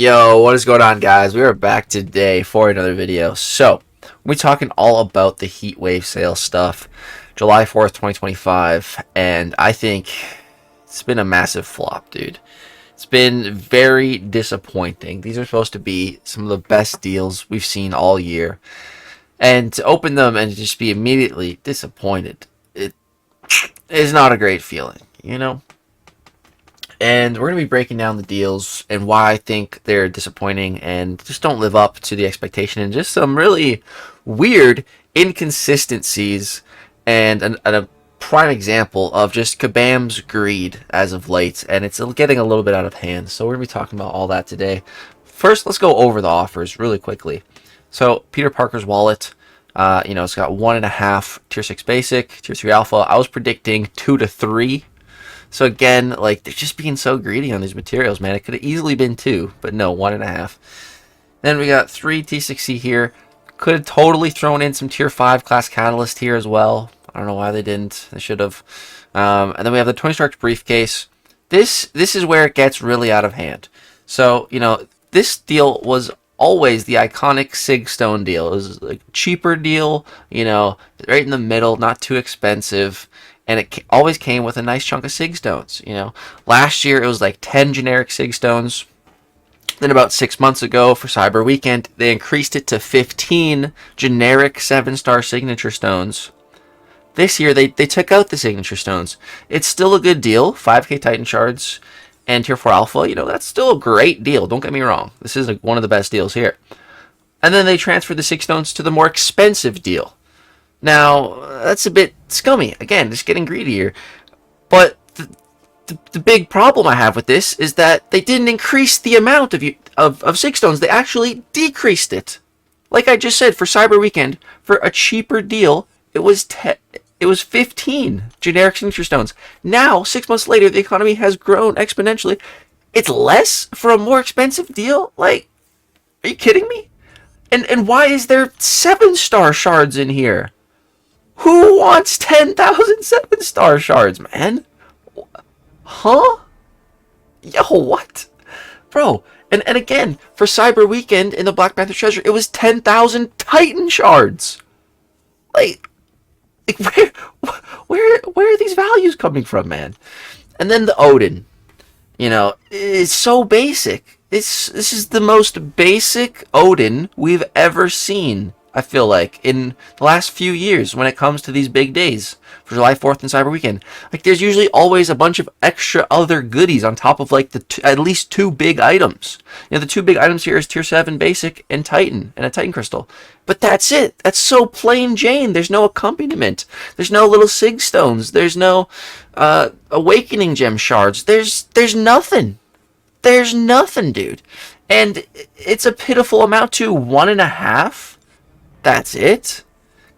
Yo, what is going on, guys? We are back today for another video. So, we're talking all about the heat wave sale stuff, July 4th, 2025, and I think it's been a massive flop, dude. It's been very disappointing. These are supposed to be some of the best deals we've seen all year, and to open them and just be immediately disappointed, it is not a great feeling, you know? And we're going to be breaking down the deals and why I think they're disappointing and just don't live up to the expectation, and just some really weird inconsistencies and a prime example of just Kabam's greed as of late, and it's getting a little bit out of hand. So we're going to be talking about all that today. First, let's go over the offers really quickly. So Peter Parker's wallet, it's got 1.5 tier 6 basic, tier 3 alpha. I was predicting 2 to 3. So again, like, they're just being so greedy on these materials, man. It could have easily been 2, but no, 1.5. Then we got 3 T6C here. Could have totally thrown in some tier 5 class catalyst here as well. I don't know why they didn't. They should have. And then we have the Tony Stark's briefcase. This is where it gets really out of hand. So, this deal was always the iconic Sig Stone deal. It was a cheaper deal, right in the middle, not too expensive. And it always came with a nice chunk of Sig Stones, Last year, it was like 10 generic Sig Stones. Then about 6 months ago, for Cyber Weekend, they increased it to 15 generic 7-star signature stones. This year, they took out the signature stones. It's still a good deal, 5k Titan shards and tier 4 alpha. That's still a great deal, don't get me wrong. This is one of the best deals here. And then they transferred the Sig Stones to the more expensive deal. Now, that's a bit scummy. Again, just getting greedier. But the big problem I have with this is that they didn't increase the amount of Sig Stones. They actually decreased it. Like I just said, for Cyber Weekend, for a cheaper deal, it was 15 generic signature stones. Now, 6 months later, the economy has grown exponentially. It's less for a more expensive deal? Like, are you kidding me? And why is there 7-star shards in here? Who wants 10,000 7-star shards, man? Huh? Yo, what? Bro, and again, for Cyber Weekend in the Black Panther Treasure, it was 10,000 Titan shards. Like where are these values coming from, man? And then the Odin, is so basic. This is the most basic Odin we've ever seen, I feel like, in the last few years when it comes to these big days for July 4th and Cyber Weekend. Like, there's usually always a bunch of extra other goodies on top of, like, at least 2 big items. The 2 big items here is tier 7 basic and Titan, and a Titan crystal. But that's it. That's so plain Jane. There's no accompaniment. There's no little Sig Stones. There's no Awakening Gem shards. There's nothing. There's nothing, dude. And it's a pitiful amount, too. 1.5? That's it?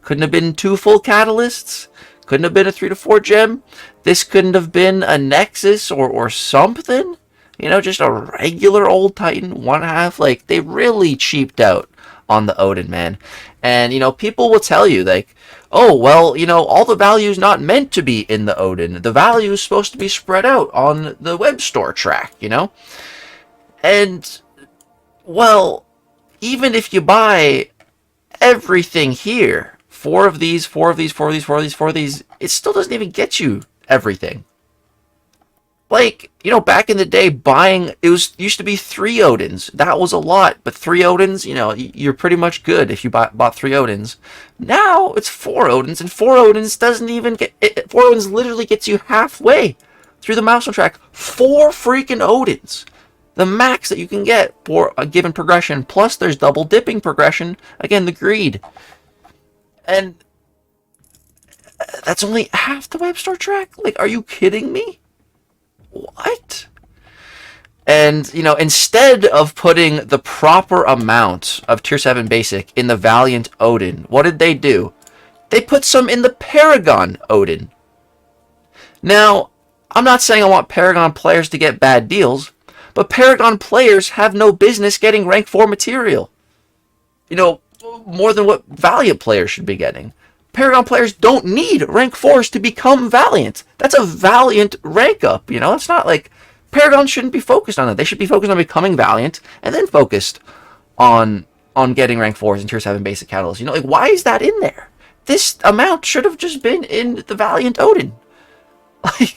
Couldn't have been 2 full catalysts? Couldn't have been a 3 to 4 gem? This couldn't have been a Nexus or something? Just a regular old Titan 1.5? Like, they really cheaped out on the Odin, man. And, people will tell you, like, oh, well, all the value is not meant to be in the Odin. The value is supposed to be spread out on the Webstore track, And, well, even if you buy everything here, 4 of these, 4 of these, 4 of these, 4 of these, 4 of these, it still doesn't even get you everything. Like, back in the day, buying, used to be 3 Odins. That was a lot, but 3 Odins, you're pretty much good if you bought 3 Odins. Now, it's 4 Odins, and 4 Odins doesn't even 4 Odins literally gets you halfway through the milestone track. 4 freaking Odins. The max that you can get for a given progression, plus there's double dipping progression. Again, the greed. And that's only half the Webstore track? Like, are you kidding me? What? And, instead of putting the proper amount of tier 7 basic in the Valiant Odin, what did they do? They put some in the Paragon Odin. Now, I'm not saying I want Paragon players to get bad deals, but Paragon players have no business getting rank 4 material. More than what Valiant players should be getting. Paragon players don't need rank 4s to become Valiant. That's a Valiant rank up, It's not like Paragon shouldn't be focused on that. They should be focused on becoming Valiant and then focused on getting rank 4s and tier 7 basic catalysts. You know, like, why is that in there? This amount should have just been in the Valiant Odin. Like,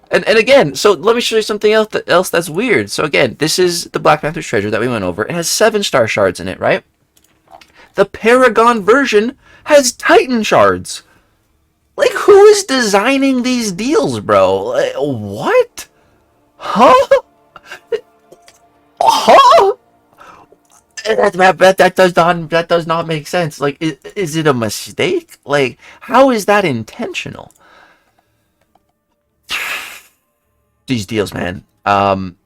and again, so let me show you something else that's weird. So again, this is the Black Panther's treasure that we went over. It has 7-star shards in it, right? The Paragon version has Titan shards. Like, who is designing these deals, bro? Like, what? Huh? Huh? That does not make sense. Like, is it a mistake? Like, how is that intentional? These deals, man. And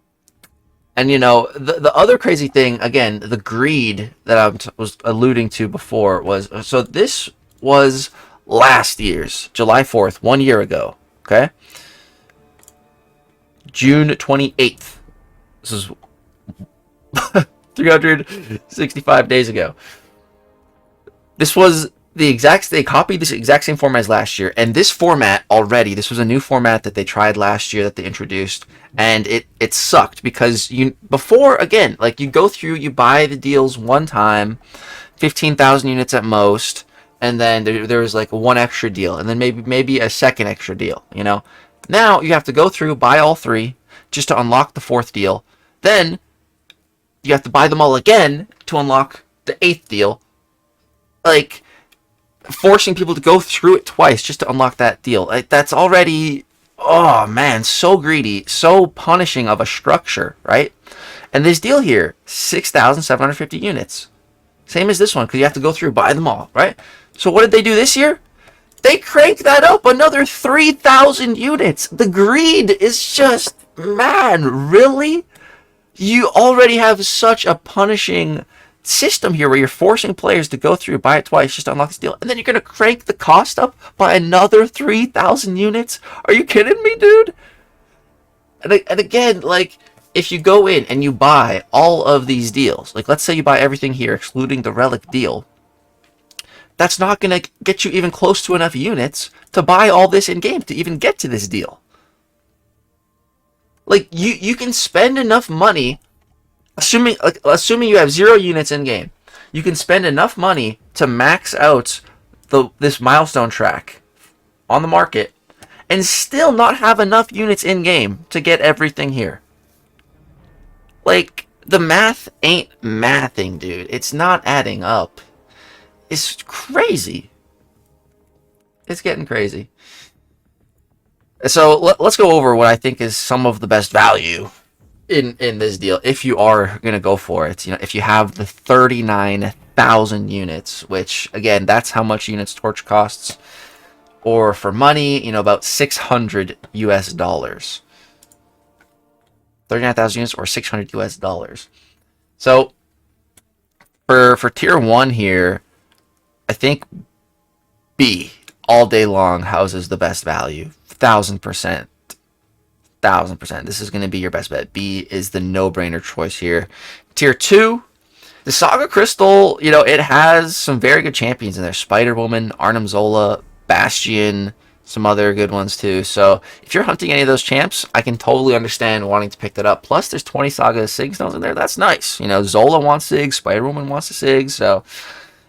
you know, the other crazy thing, again, the greed that I was alluding to before was, so this was last year's July 4th, 1 year ago. Okay, June 28th. This is 365 days ago. This was they copied this exact same format as last year, and this format already, this was a new format that they tried last year that they introduced, and it sucked because before, again, like, you go through, you buy the deals one time, 15,000 units at most, and then there was like one extra deal, and then maybe a second extra deal, you know. Now you have to go through, buy all 3 just to unlock the 4th deal, then you have to buy them all again to unlock the 8th deal, like, forcing people to go through it twice just to unlock that deal. Like, that's already, oh man, so greedy, so punishing of a structure, right? And this deal here, 6,750 units. Same as this one, because you have to go through, buy them all, right? So what did they do this year? They cranked that up another 3,000 units. The greed is just, man, really? You already have such a punishing system here where you're forcing players to go through, buy it twice just to unlock this deal, and then you're going to crank the cost up by another 3,000 units? Are you kidding me, dude? And again, like, if you go in and you buy all of these deals, like, let's say you buy everything here excluding the relic deal, that's not going to get you even close to enough units to buy all this in game to even get to this deal. Like, you can spend enough money, assuming you have 0 units in game, you can spend enough money to max out this milestone track on the market and still not have enough units in game to get everything here. Like, the math ain't mathing, dude. It's not adding up. It's crazy. It's getting crazy. So let's go over what I think is some of the best value in this deal, if you are going to go for it. You know, if you have the 39,000 units, which, again, that's how much units Torch costs, or for money, you know, about $600 US. 39,000 units or $600 US. So for tier 1 here, I think B all day long houses the best value. 1,000%. 1,000%. This is going to be your best bet. B is the no-brainer choice here. Tier 2, the Saga Crystal, you know, it has some very good champions in there. Spider-Woman, Arnim Zola, Bastion, some other good ones too. So if you're hunting any of those champs, I can totally understand wanting to pick that up. Plus, there's 20 Saga Sig Stones in there. That's nice. You know, Zola wants Sig, Spider-Woman wants a Sig. So,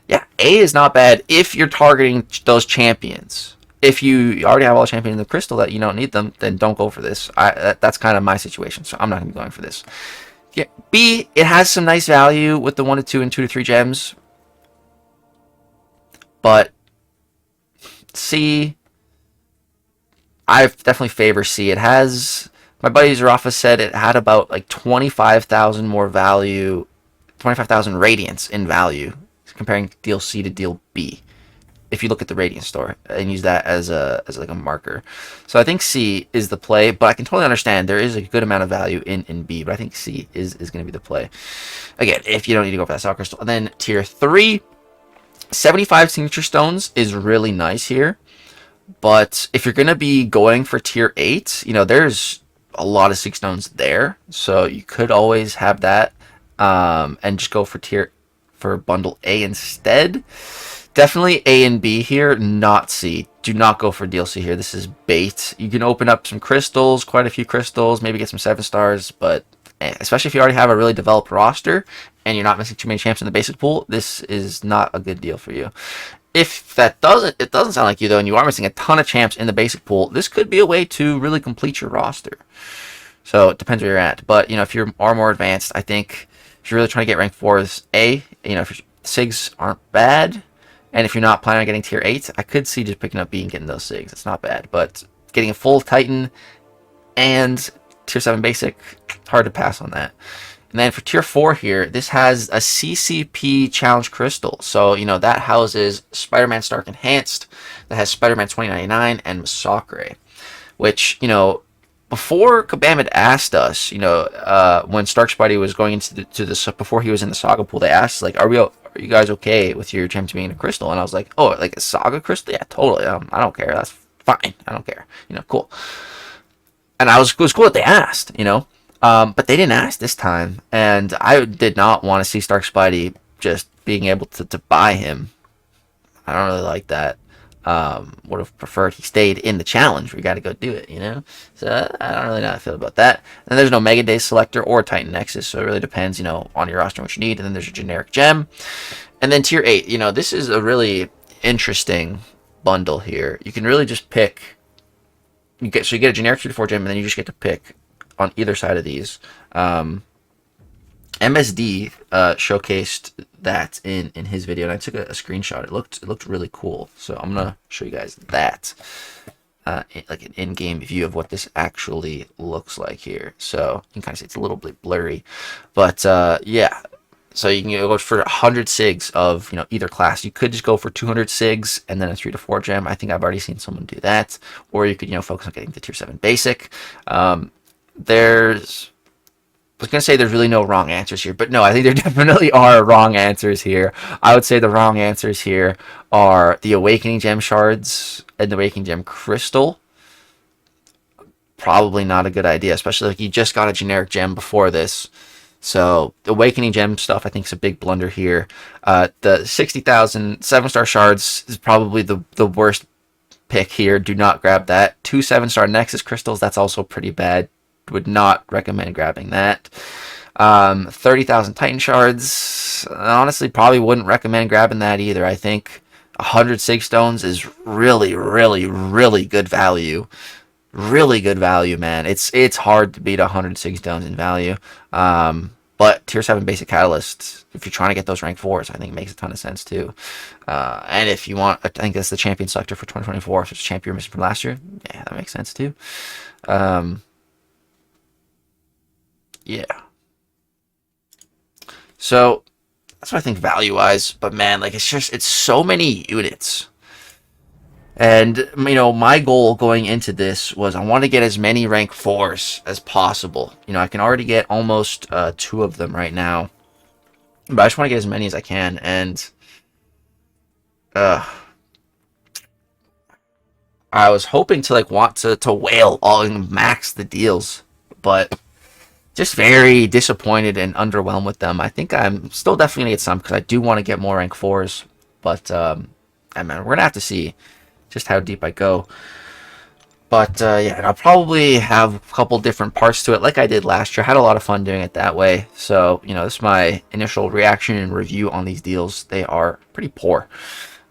yeah, A is not bad if you're targeting those champions. If you already have all the champions in the crystal that you don't need them, then don't go for this. That's kind of my situation, so I'm not going to be going for this. Yeah, B, it has some nice value with the 1 to 2 and 2 to 3 gems. But C, I definitely favor C. It has, my buddy Zarafa said it had about like 25,000 more value, 25,000 radiance in value, comparing deal C to deal B, if you look at the Radiant store and use that as like a marker. So I think C is the play, but I can totally understand there is a good amount of value in B, but I think C is going to be the play. Again, if you don't need to go for that Saga Crystal. And then tier 3, 75 signature stones is really nice here. But if you're going to be going for tier 8, you know, there's a lot of 6 stones there. So you could always have that and just go for bundle A instead. Definitely A and B here, not C. do not go for DLC here. This is bait. You can open up some crystals, quite a few crystals, maybe get some 7 stars, but especially if you already have a really developed roster and you're not missing too many champs in the basic pool, this is not a good deal for you. If it doesn't sound like you though, and you are missing a ton of champs in the basic pool, this could be a way to really complete your roster. So it depends where you're at. But if you are more advanced, I think if you're really trying to get rank 4s, if your SIGs aren't bad, and if you're not planning on getting tier 8, I could see just picking up B and getting those SIGs. It's not bad. But getting a full Titan and tier 7 basic, it's hard to pass on that. And then for tier 4 here, this has a CCP challenge crystal. So, that houses Spider-Man Stark Enhanced, that has Spider-Man 2099 and MCOC, which, before Kabam had asked us, when Stark Spidey was going into the before he was in the Saga pool, they asked, like, are you guys okay with your champion being a crystal? And I was like, oh, like a Saga crystal? Yeah, totally. I don't care. That's fine. I don't care. Cool. And it was cool that they asked, but they didn't ask this time. And I did not want to see Stark Spidey just being able to buy him. I don't really like that. Would have preferred he stayed in the challenge. We got to go do it, So I don't really know how I feel about that. And there's no Mega Day selector or Titan Nexus, so it really depends, on your roster and what you need. And then there's a generic gem. And then tier 8, this is a really interesting bundle here. You can really just pick. You get a generic 3-4 gem, and then you just get to pick on either side of these. MSD showcased that in his video, and I took a screenshot. It looked really cool, so I'm gonna show you guys that, like an in-game view of what this actually looks like here. So you can kind of see it's a little bit blurry, but yeah. So you can go for 100 SIGs of either class. You could just go for 200 SIGs and then a 3-4 gem. I think I've already seen someone do that, or you could focus on getting the tier 7 basic. I was going to say there's really no wrong answers here, but no, I think there definitely are wrong answers here. I would say the wrong answers here are the Awakening Gem Shards and the Awakening Gem Crystal. Probably not a good idea, especially like you just got a generic gem before this. So the Awakening Gem stuff, I think, is a big blunder here. The 60,000 7-star shards is probably the worst pick here. Do not grab that. 2 7-star Nexus crystals, that's also pretty bad. Would not recommend grabbing that. 30,000 Titan shards, honestly, probably wouldn't recommend grabbing that either. I think 100 Sig stones is really, really, really good value. Really good value, man. It's hard to beat 100 Sig stones in value. But tier 7 basic catalyst, if you're trying to get those rank 4s, I think it makes a ton of sense too. And if you want, I think that's the champion selector for 2024. If it's a champion missing from last year, yeah, that makes sense too. Yeah. So that's what I think value-wise. But man, like it's so many units. And my goal going into this was I want to get as many rank 4s as possible. I can already get almost 2 of them right now. But I just want to get as many as I can. And I was hoping to want to whale all and max the deals, but just very disappointed and underwhelmed with them. I think I'm still definitely going to get some because I do want to get more rank 4s. But, we're going to have to see just how deep I go. But, yeah, and I'll probably have a couple different parts to it like I did last year. I had a lot of fun doing it that way. So, this is my initial reaction and review on these deals. They are pretty poor.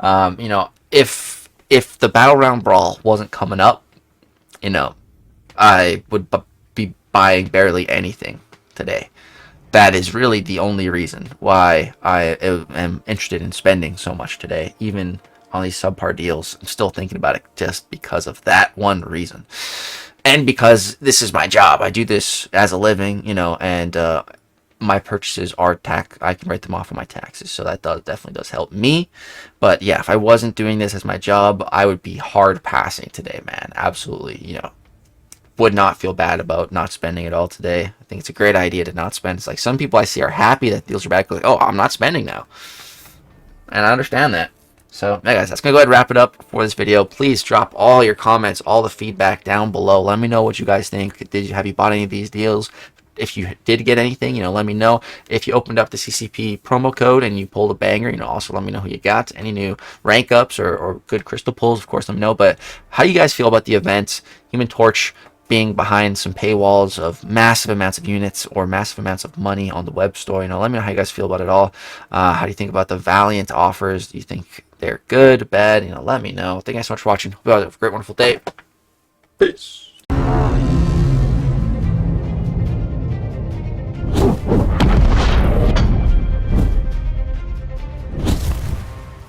If the Battle Round Brawl wasn't coming up, I would be buying barely anything today. That is really the only reason why I am interested in spending so much today, even on these subpar deals. I'm still thinking about it just because of that one reason, and because this is my job. I do this as a living, and my purchases are I can write them off on my taxes, so that definitely does help me. But yeah, if I wasn't doing this as my job, I would be hard passing today, man. Absolutely, would not feel bad about not spending it all today. I think it's a great idea to not spend. It's like some people I see are happy that deals are bad. Like, oh, I'm not spending now. And I understand that. So, yeah, guys, that's going to go ahead and wrap it up for this video. Please drop all your comments, all the feedback down below. Let me know what you guys think. Have you bought any of these deals? if you did get anything, let me know. If you opened up the CCP promo code and you pulled a banger, also let me know who you got. Any new rank ups or good crystal pulls, of course, let me know. But how do you guys feel about the event? Human Torch being behind some paywalls of massive amounts of units or massive amounts of money on the web store. Let me know how you guys feel about it all. How do you think about the Valiant offers? Do you think they're good, bad? Let me know. Thank you guys so much for watching. Hope you guys have a great, wonderful day. Peace.